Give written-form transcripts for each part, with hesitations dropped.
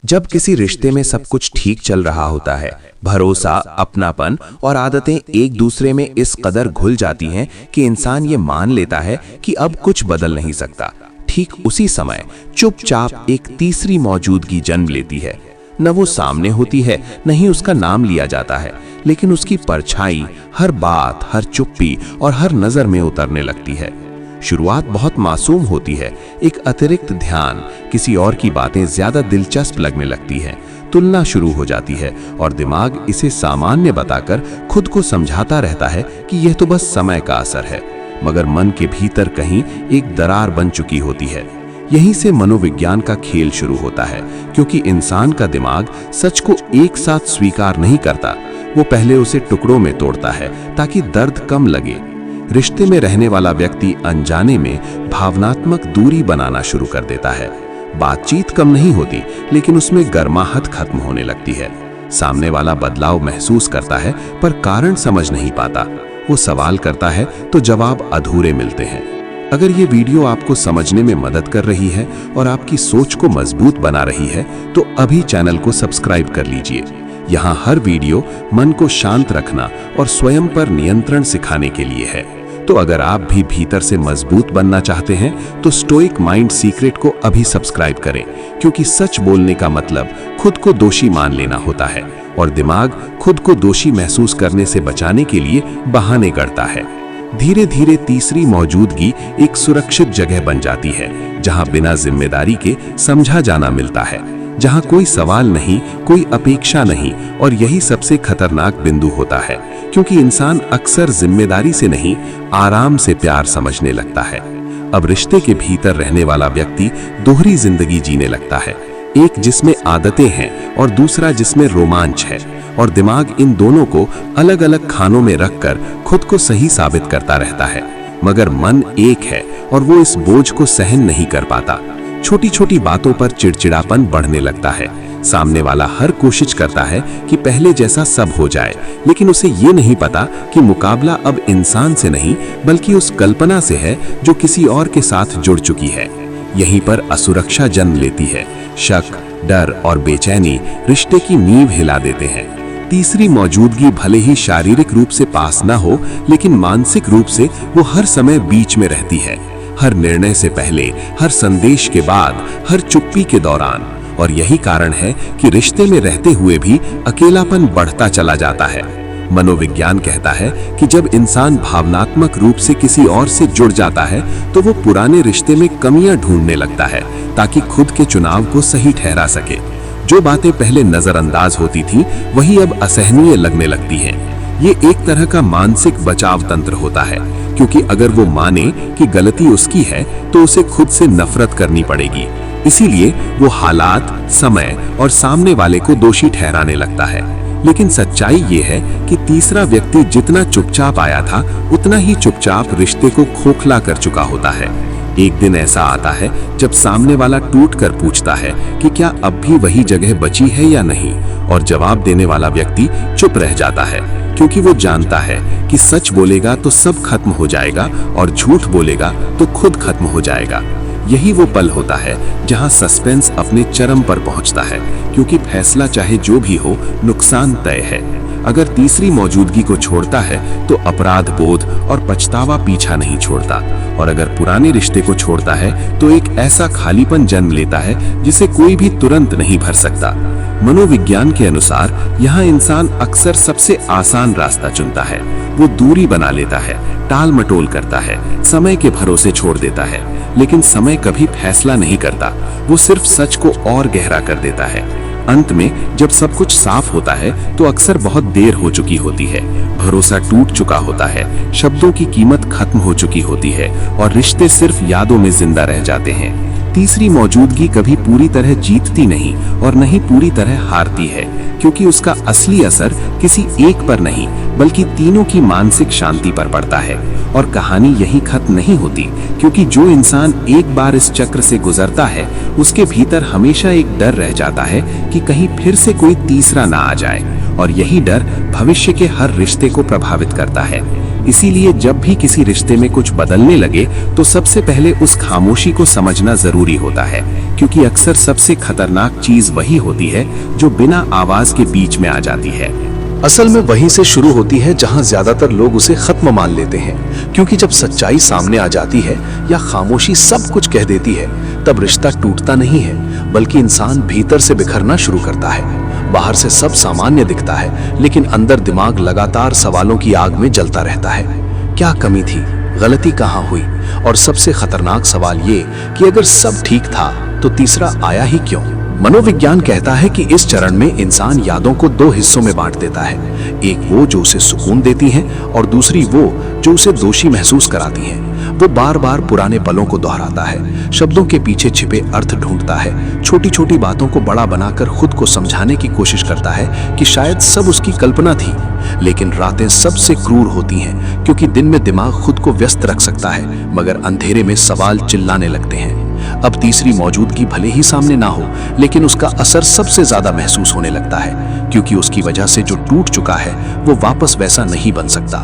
जब किसी रिश्ते में सब कुछ ठीक चल रहा होता है, भरोसा, अपनापन और आदतें एक दूसरे में इस कदर घुल जाती हैं कि इंसान ये मान लेता है कि अब कुछ बदल नहीं सकता। ठीक उसी समय चुपचाप एक तीसरी मौजूदगी जन्म लेती है। न वो सामने होती है, न ही उसका नाम लिया जाता है, लेकिन उसकी परछाई हर बात, हर चुप्पी और हर नजर में उतरने लगती है। शुरुआत बहुत मासूम होती है, एक अतिरिक्त ध्यान, किसी और की बातें ज्यादा दिलचस्प लगने लगती हैं, तुलना शुरू हो जाती है और दिमाग इसे सामान्य बताकर खुद को समझाता रहता है कि यह तो बस समय का असर है। मगर मन के भीतर कहीं एक दरार बन चुकी होती है। यहीं से मनोविज्ञान का खेल शुरू होता है, क्योंकि इंसान का दिमाग सच को एक साथ स्वीकार नहीं करता। वो पहले उसे टुकड़ों में तोड़ता है ताकि दर्द कम लगे। रिश्ते में रहने वाला व्यक्ति अनजाने में भावनात्मक दूरी बनाना शुरू कर देता है। बातचीत कम नहीं होती, लेकिन उसमें गर्माहट खत्म होने लगती है। सामने वाला बदलाव महसूस करता है पर कारण समझ नहीं पाता। वो सवाल करता है तो जवाब अधूरे मिलते हैं। अगर ये वीडियो आपको समझने में मदद कर रही है और आपकी सोच को मजबूत बना रही है तो अभी चैनल को सब्सक्राइब कर लीजिए। यहाँ हर वीडियो मन को शांत रखना और स्वयं पर नियंत्रण सिखाने के लिए है। तो अगर आप भी भीतर से मजबूत बनना चाहते हैं तो स्टोइक माइंड सीक्रेट को अभी सब्सक्राइब करें, क्योंकि सच बोलने का मतलब खुद को दोषी मान लेना होता है और दिमाग खुद को दोषी महसूस करने से बचाने के लिए बहाने गढ़ता है। धीरे धीरे तीसरी मौजूदगी एक सुरक्षित जगह बन जाती है, जहां बिना जिम्मेदारी के समझा जाना मिलता है, जहां कोई सवाल नहीं, कोई अपेक्षा नहीं। और यही सबसे खतरनाक बिंदु होता है, क्योंकि इंसान अक्सर जिम्मेदारी से नहीं, आराम से प्यार समझने लगता है। अब रिश्ते के भीतर रहने वाला व्यक्ति दोहरी जिंदगी जीने लगता है, एक जिसमें आदतें हैं और दूसरा जिसमें रोमांच है। और दिमाग इन दोनों को अलग अलग खानों में रखकर खुद को सही साबित करता रहता है, मगर मन एक है और वो इस बोझ को सहन नहीं कर पाता। छोटी छोटी बातों पर चिड़चिड़ापन बढ़ने लगता है। सामने वाला हर कोशिश करता है कि पहले जैसा सब हो जाए, लेकिन उसे ये नहीं पता कि मुकाबला अब इंसान से नहीं बल्कि उस कल्पना से है जो किसी और के साथ जुड़ चुकी है। यहीं पर असुरक्षा जन्म लेती है। शक, डर और बेचैनी रिश्ते की नींव हिला देते हैं। तीसरी मौजूदगी भले ही शारीरिक रूप से पास न हो, लेकिन मानसिक रूप से वो हर समय बीच में रहती है। हर निर्णय से पहले, हर संदेश के बाद, हर चुप्पी के दौरान। और यही कारण है कि रिश्ते में रहते हुए भी अकेलापन बढ़ता चला जाता है। मनोविज्ञान कहता है कि जब इंसान भावनात्मक रूप से किसी और से जुड़ जाता है तो वो पुराने रिश्ते में कमियां ढूंढने लगता है, ताकि खुद के चुनाव को सही ठहरा सके। जो बातें पहले नजरअंदाज होती थीं, वही अब असहनीय लगने लगती हैं। ये एक तरह का मानसिक बचाव तंत्र होता है, क्योंकि अगर वो माने कि गलती उसकी है तो उसे खुद से नफरत करनी पड़ेगी। इसीलिए वो हालात, समय और सामने वाले को दोषी ठहराने लगता है। लेकिन सच्चाई ये है कि तीसरा व्यक्ति जितना चुपचाप आया था, उतना ही चुपचाप रिश्ते को खोखला कर चुका होता है। एक दिन ऐसा आता है जब सामने वाला टूट कर पूछता है कि क्या अब भी वही जगह बची है या नहीं, और जवाब देने वाला व्यक्ति चुप रह जाता है, क्योंकि वो जानता है कि सच बोलेगा तो सब खत्म हो जाएगा और झूठ बोलेगा तो खुद खत्म हो जाएगा। यही वो पल होता है जहां सस्पेंस अपने चरम पर पहुंचता है, क्योंकि फैसला चाहे जो भी हो, नुकसान तय है। अगर तीसरी मौजूदगी को छोड़ता है तो अपराध बोध और पछतावा पीछा नहीं छोड़ता, और अगर पुराने रिश्ते को छोड़ता है तो एक ऐसा खालीपन जन्म लेता है जिसे कोई भी तुरंत नहीं भर सकता। मनोविज्ञान के अनुसार यहाँ इंसान अक्सर सबसे आसान रास्ता चुनता है। वो दूरी बना लेता है, टाल मटोल करता है, समय के भरोसे छोड़ देता है, लेकिन समय कभी फैसला नहीं करता। वो सिर्फ सच को और गहरा कर देता है। अंत में जब सब कुछ साफ होता है तो अक्सर बहुत देर हो चुकी होती है। भरोसा टूट चुका होता है, शब्दों की कीमत खत्म हो चुकी होती है और रिश्ते सिर्फ यादों में जिंदा रह जाते हैं। तीसरी मौजूदगी कभी पूरी तरह जीतती नहीं और न ही पूरी तरह हारती है, क्योंकि उसका असली असर किसी एक पर नहीं बल्कि तीनों की मानसिक शांति पर पड़ता है। और कहानी यही खत्म नहीं होती, क्योंकि जो इंसान एक बार इस चक्र से गुजरता है उसके भीतर हमेशा एक डर रह जाता है कि कहीं फिर से कोई तीसरा ना आ जाए, और यही डर भविष्य के हर रिश्ते को प्रभावित करता है। इसीलिए जब भी किसी रिश्ते में कुछ बदलने लगे तो सबसे पहले उस खामोशी को समझना जरूरी होता है, क्योंकि अक्सर सबसे खतरनाक चीज वही होती है जो बिना आवाज के बीच में आ जाती है। असल में वहीं से शुरू होती है जहां ज्यादातर लोग उसे खत्म मान लेते हैं, क्योंकि जब सच्चाई सामने आ जाती है या खामोशी सब कुछ कह देती है, तब रिश्ता टूटता नहीं है बल्कि इंसान भीतर से बिखरना शुरू करता है। बाहर से सब सामान्य दिखता है, लेकिन अंदर दिमाग लगातार सवालों की आग में जलता रहता है। क्या कमी थी, गलती कहाँ हुई, और सबसे खतरनाक सवाल ये कि अगर सब ठीक था तो तीसरा आया ही क्यों। मनोविज्ञान कहता है कि इस चरण में इंसान यादों को दो हिस्सों में बांट देता है, एक वो जो उसे सुकून देती हैं और दूसरी वो जो उसे दोषी महसूस कराती हैं। वो बार बार पुराने पलों को दोहराता है, शब्दों के पीछे छिपे अर्थ ढूंढता है, छोटी छोटी बातों को बड़ा बनाकर खुद को समझाने की कोशिश करता है कि शायद सब उसकी कल्पना थी। लेकिन रातें सबसे क्रूर होती हैं, क्योंकि दिन में दिमाग खुद को व्यस्त रख सकता है, मगर अंधेरे में सवाल चिल्लाने लगते हैं। अब तीसरी मौजूदगी भले ही सामने ना हो, लेकिन उसका असर सबसे ज्यादा महसूस होने लगता है, क्योंकि उसकी वजह से जो टूट चुका है वो वापस वैसा नहीं बन सकता।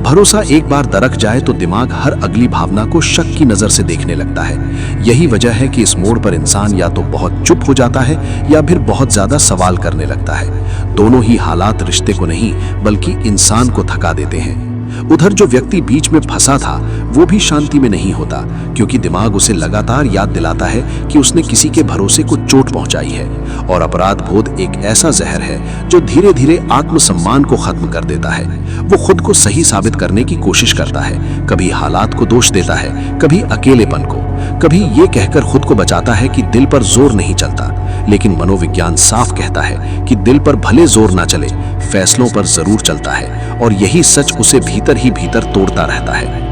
भरोसा एक बार दरक जाए तो दिमाग हर अगली भावना को शक की नजर से देखने लगता है। यही वजह है कि इस मोड़ पर इंसान या तो बहुत चुप हो जाता है या फिर बहुत ज्यादा सवाल करने लगता है। दोनों ही हालात रिश्ते को नहीं बल्कि इंसान को थका देते हैं। उधर जो व्यक्ति बीच में फंसा था वो भी शांति में नहीं होता, क्योंकि दिमाग उसे लगातार याद दिलाता है कि उसने किसी के भरोसे को चोट पहुंचाई है। और अपराध बोध एक ऐसा जहर है जो धीरे धीरे आत्मसम्मान को खत्म कर देता है। वो खुद को सही साबित करने की कोशिश करता है, कभी हालात को दोष देता है, कभी अकेलेपन को, कभी ये कहकर खुद को बचाता है कि दिल पर जोर नहीं चलता। लेकिन मनोविज्ञान साफ कहता है कि दिल पर भले जोर ना चले, फैसलों पर जरूर चलता है, और यही सच उसे भीतर ही भीतर तोड़ता रहता है।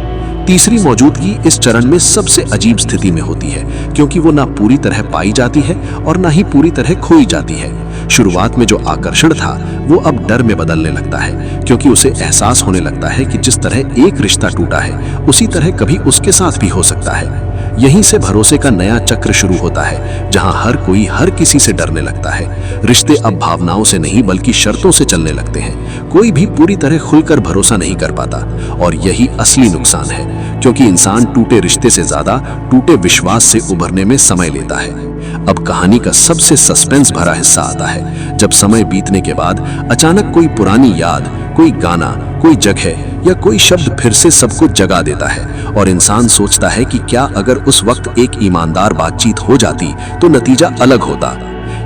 तीसरी मौजूदगी इस चरण में सबसे अजीब स्थिति में होती है, क्योंकि वो ना पूरी तरह पाई जाती है और ना ही पूरी तरह खोई जाती है। शुरुआत में जो आकर्षण था वो अब डर में बदलने लगता है, क्योंकि उसे एहसास होने लगता है कि जिस तरह एक रिश्ता टूटा है उसी तरह कभी उसके साथ भी हो सकता है। यहीं से भरोसे का नया चक्र शुरू होता है, जहां हर कोई हर किसी से डरने लगता है। रिश्ते अब भावनाओं से नहीं बल्कि शर्तों से चलने लगते हैं। कोई भी पूरी तरह खुलकर भरोसा नहीं कर पाता, और यही असली नुकसान है, क्योंकि इंसान टूटे रिश्ते से ज्यादा टूटे विश्वास से उभरने में समय लेता है। अब कहानी का सबसे सस्पेंस भरा हिस्सा आता है, जब समय बीतने के बाद अचानक कोई पुरानी याद, कोई गाना, कोई जगह या कोई शब्द फिर से सबको जगा देता है, और इंसान सोचता है कि क्या अगर उस वक्त एक ईमानदार बातचीत हो जाती तो नतीजा अलग होता।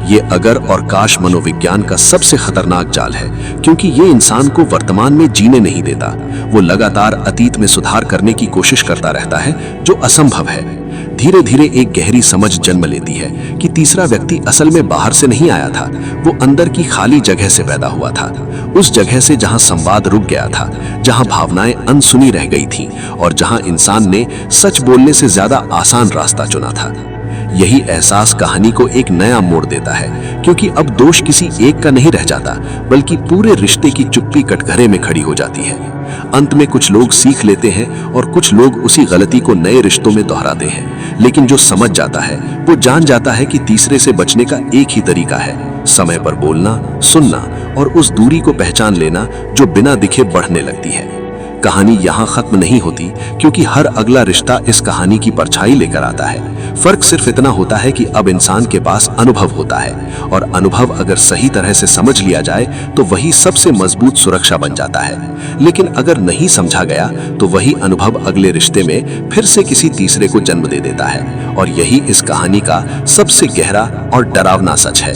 ये अगर और काश मनोविज्ञान का सबसे खतरनाक जाल है, क्योंकि ये इंसान को वर्तमान में जीने नहीं देता। वो लगातार अतीत में सुधार करने की कोशिश करता रहता है, जो असंभव है। धीरे धीरे एक गहरी समझ जन्म लेती है कि तीसरा व्यक्ति असल में बाहर से नहीं आया था, वो अंदर की खाली जगह से पैदा हुआ था। उस जगह से जहां संवाद रुक गया था, जहां भावनाएं अनसुनी रह गई थीं, और जहां इंसान ने सच बोलने से ज्यादा आसान रास्ता चुना था। यही एहसास कहानी को एक नया मोड़ देता है, क्योंकि अब दोष किसी एक का नहीं रह जाता, बल्कि पूरे रिश्ते की चुप्पी कटघरे में खड़ी हो जाती है। अंत में कुछ लोग सीख लेते हैं और कुछ लोग उसी गलती को नए रिश्तों में दोहराते हैं। लेकिन जो समझ जाता है वो जान जाता है कि तीसरे से बचने का एक ही तरीका है, समय पर बोलना, सुनना और उस दूरी को पहचान लेना जो बिना दिखे बढ़ने लगती है। कहानी यहाँ खत्म नहीं होती, क्योंकि हर अगला रिश्ता इस कहानी की परछाई लेकर आता है। फर्क सिर्फ इतना होता है कि अब इंसान के पास अनुभव होता है, और अनुभव अगर सही तरह से समझ लिया जाए तो वही सबसे मजबूत सुरक्षा बन जाता है। लेकिन अगर नहीं समझा गया तो वही अनुभव अगले रिश्ते में फिर से किसी तीसरे को जन्म दे देता है। और यही इस कहानी का सबसे गहरा और डरावना सच है।